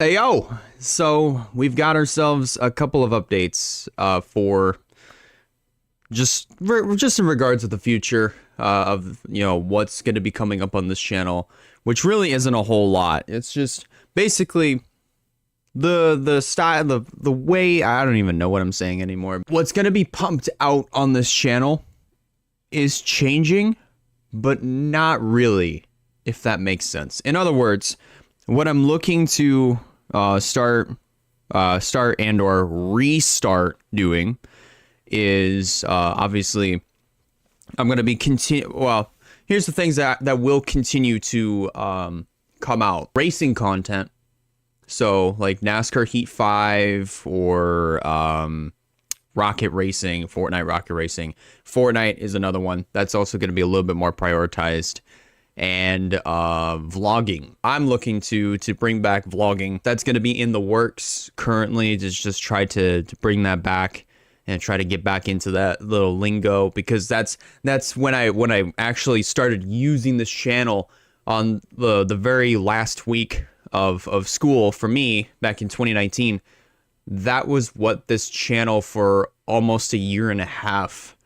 Hey yo! So we've got ourselves a couple of updates for just in regards to the future of what's going to be coming up on this channel, which really isn't a whole lot. It's just basically the style, the way. I don't even know what I'm saying anymore. What's going to be pumped out on this channel is changing, but not really, if that makes sense. In other words, what I'm looking to start and or restart doing is obviously I'm going to be well, here's the things that will continue to come out. Racing content, so like NASCAR Heat 5 or Rocket Racing, Fortnite Rocket Racing. Fortnite is another one that's also going to be a little bit more prioritized. And vlogging. I'm looking to bring back vlogging. That's going to be in the works currently. Just try to bring that back and try to get back into that little lingo, because that's when I actually started using this channel on the very last week of school for me back in 2019. That was what this channel for almost a year and a half.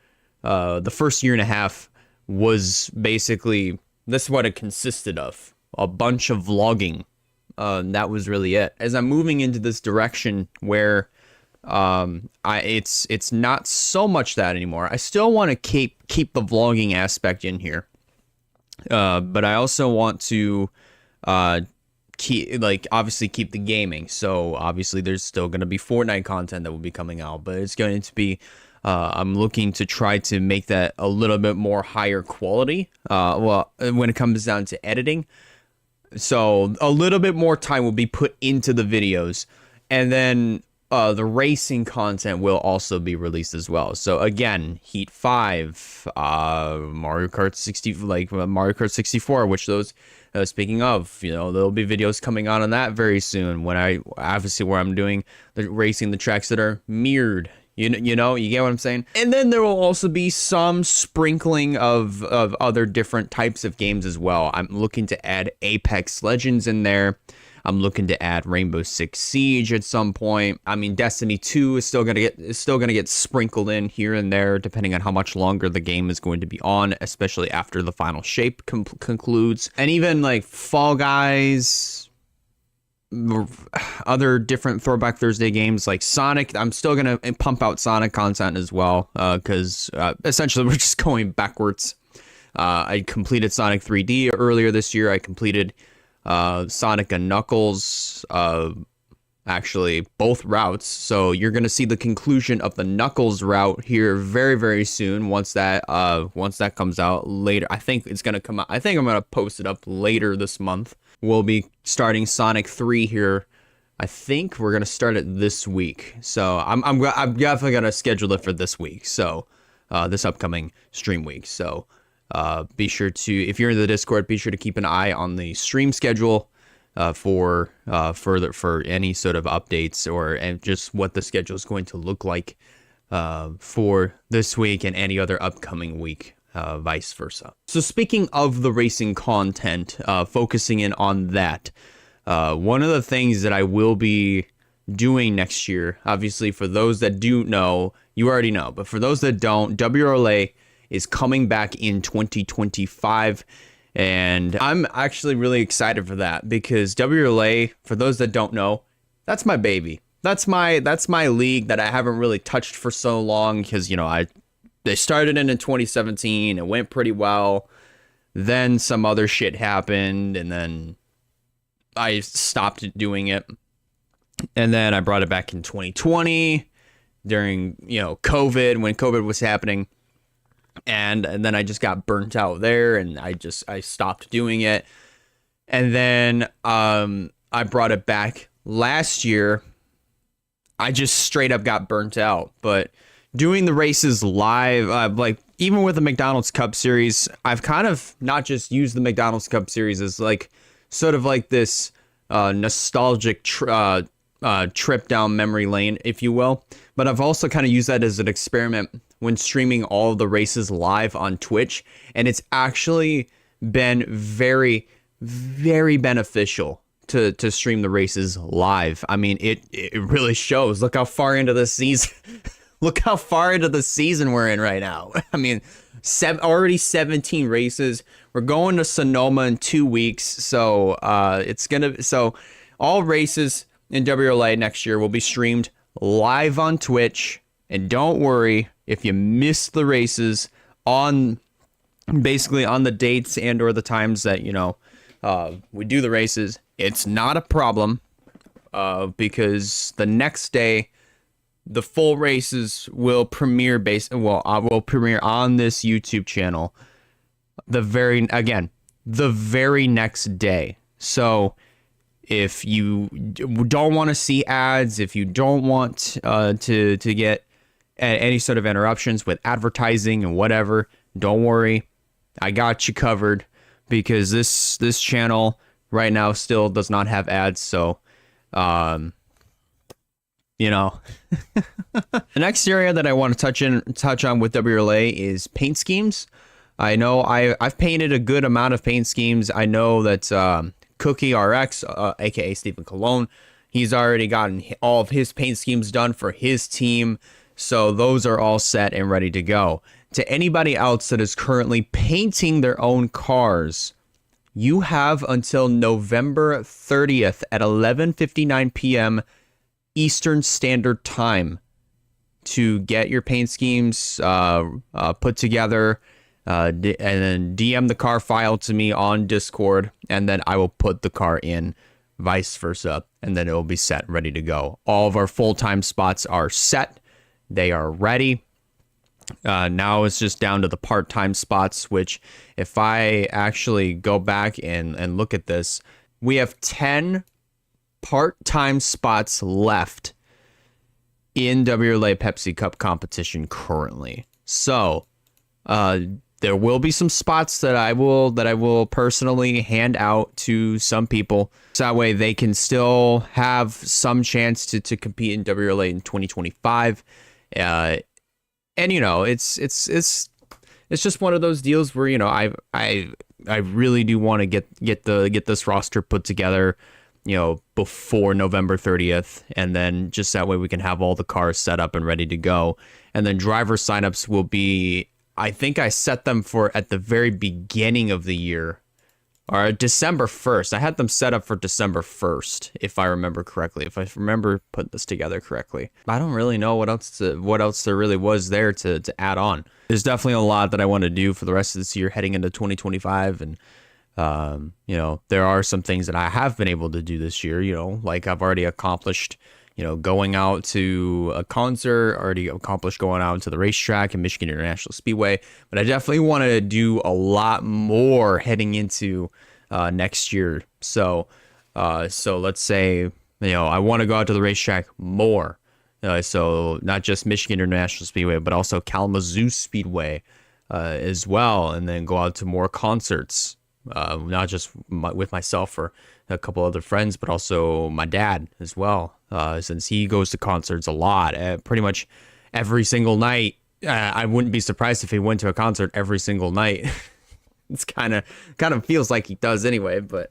The first year and a half was basically, that's what it consisted of. A bunch of vlogging. That was really it. As I'm moving into this direction where it's not so much that anymore. I still want to keep the vlogging aspect in here. But I also want to obviously keep the gaming. So obviously there's still going to be Fortnite content that will be coming out, but it's going to be I'm looking to try to make that a little bit more higher quality. Well, when it comes down to editing, so a little bit more time will be put into the videos, and then the racing content will also be released as well. So again, Heat 5, Mario Kart 60, like Mario Kart 64, which those. Speaking of, there'll be videos coming out on that very soon. When I obviously where I'm doing the racing the tracks that are mirrored. You get what I'm saying? And then there will also be some sprinkling of other different types of games as well. I'm looking to add Apex Legends in there. I'm looking to add Rainbow Six Siege at some point. I mean, Destiny 2 is still gonna get sprinkled in here and there, depending on how much longer the game is going to be on, especially after the final shape concludes. And even like Fall Guys, other different Throwback Thursday games like Sonic. I'm still gonna pump out Sonic content as well, because essentially we're just going backwards. I completed Sonic 3D earlier this year. I completed Sonic and Knuckles, actually both routes. So you're gonna see the conclusion of the Knuckles route here very, very soon. Once that comes out later, I think it's gonna come out. I think I'm gonna post it up later this month. We'll be starting Sonic 3 here. I think we're gonna start it this week. So I'm definitely gonna schedule it for this week. So this upcoming stream week. So be sure to, if you're in the Discord, be sure to keep an eye on the stream schedule for any sort of updates and just what the schedule is going to look like for this week and any other upcoming week, vice versa. So speaking of the racing content, focusing in on that, one of the things that I will be doing next year, obviously for those that do know, you already know, but for those that don't, WRLA is coming back in 2025, and I'm actually really excited for that, because WRLA, for those that don't know, that's my baby. That's my league that I haven't really touched for so long, because they started in 2017, it went pretty well, then some other shit happened, and then I stopped doing it, and then I brought it back in 2020 during COVID, when COVID was happening. And then I just got burnt out there, and I stopped doing it. And then I brought it back last year. I just straight up got burnt out. But doing the races live, like even with the McDonald's Cup Series, I've kind of not just used the McDonald's Cup Series as like sort of like this nostalgic trip down memory lane, if you will. But I've also kind of used that as an experiment when streaming all of the races live on Twitch, and it's actually been very, very beneficial to stream the races live. I mean, it really shows. Look how far into the season. Look how far into the season we're in right now. I mean, already 17 races. We're going to Sonoma in 2 weeks, so all races in WRLA next year will be streamed live on Twitch. And don't worry if you miss the races on the dates and or the times that we do the races. It's not a problem because the next day the full races will premiere will premiere on this YouTube channel the very next day. So if you don't want to see ads, if you don't want to get any sort of interruptions with advertising and whatever, don't worry, I got you covered, because this channel right now still does not have ads. So the next area that I want to touch on with WRLA is paint schemes. I know I've painted a good amount of paint schemes. I know that Cookie RX, aka Stephen Colon, he's already gotten all of his paint schemes done for his team. So those are all set and ready to go. To anybody else that is currently painting their own cars, you have until November 30th at 11:59 p.m. Eastern Standard Time to get your paint schemes put together, and then DM the car file to me on Discord, and then I will put the car in, vice versa, and then it will be set, ready to go. All of our full-time spots are set. They are ready. Now it's just down to the part-time spots, which if I actually go back and look at this, we have 10 part-time spots left in WRLA Pepsi Cup competition currently. So there will be some spots that I will personally hand out to some people, so that way they can still have some chance to compete in WRLA in 2025. And it's just one of those deals where I really do want to get this roster put together, before November 30th, and then just that way we can have all the cars set up and ready to go. And then driver signups will be, I think I set them for at the very beginning of the year, or December 1st. I had them set up for December 1st, if I remember correctly. If I remember putting this together correctly. I don't really know what else there really was there to add on. There's definitely a lot that I want to do for the rest of this year heading into 2025, and there are some things that I have been able to do this year, like I've already accomplished, going out to a concert, already accomplished going out to the racetrack in Michigan International Speedway, but I definitely want to do a lot more heading into next year. So let's say, I want to go out to the racetrack more. So not just Michigan International Speedway, but also Kalamazoo Speedway as well, and then go out to more concerts. Not just with myself or a couple other friends, but also my dad as well, since he goes to concerts a lot, pretty much every single night. I wouldn't be surprised if he went to a concert every single night. It's kind of feels like he does anyway, but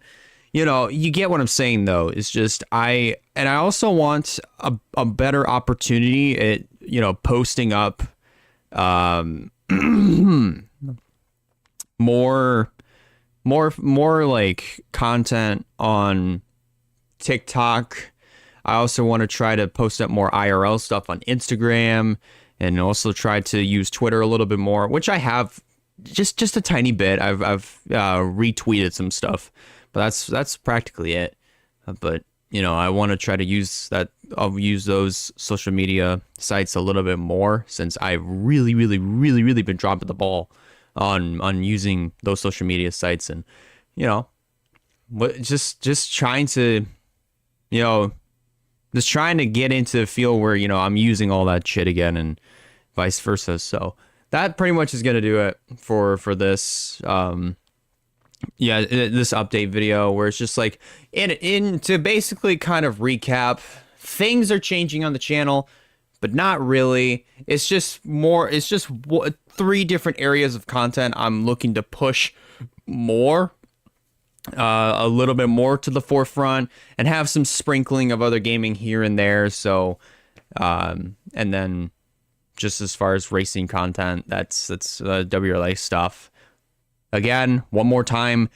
you get what I'm saying though. It's just I also want a better opportunity at posting up more like content on TikTok. I also want to try to post up more IRL stuff on Instagram, and also try to use Twitter a little bit more, which I have just a tiny bit. I've retweeted some stuff, but that's practically it. But I want to try to use that. I'll use those social media sites a little bit more, since I've really been dropping the ball on using those social media sites, and just trying to get into the feel where I'm using all that shit again, and vice versa. So that pretty much is gonna do it for this this update video, where it's just like in to basically kind of recap, things are changing on the channel, but not really. It's just 3 different areas of content I'm looking to push more a little bit more to the forefront and have some sprinkling of other gaming here and there. So, and then just as far as racing content, that's WRLA stuff. Again, one more time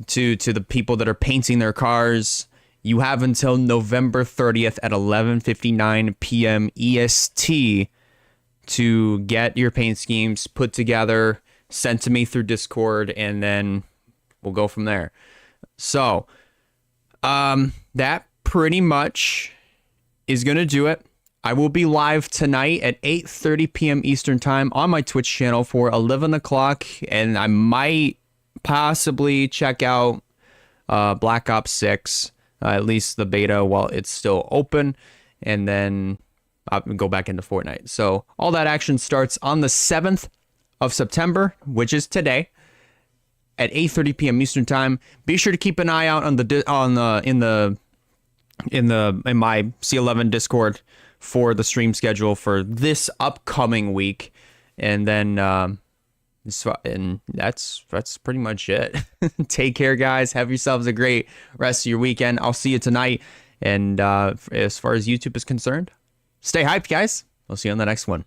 to the people that are painting their cars. You have until November 30th at 11:59 p.m. EST to get your paint schemes put together, sent to me through Discord, and then we'll go from there. So, that pretty much is going to do it. I will be live tonight at 8:30 p.m. Eastern Time on my Twitch channel for 11 o'clock, and I might possibly check out Black Ops 6, at least the beta while it's still open, and then I'll go back into Fortnite. So all that action starts on the 7th of September, which is today, at 8:30 p.m. Eastern Time. Be sure to keep an eye out on in my C11 Discord for the stream schedule for this upcoming week, and then and that's pretty much it. Take care, guys. Have yourselves a great rest of your weekend. I'll see you tonight. And as far as YouTube is concerned, stay hyped, guys. I'll see you on the next one.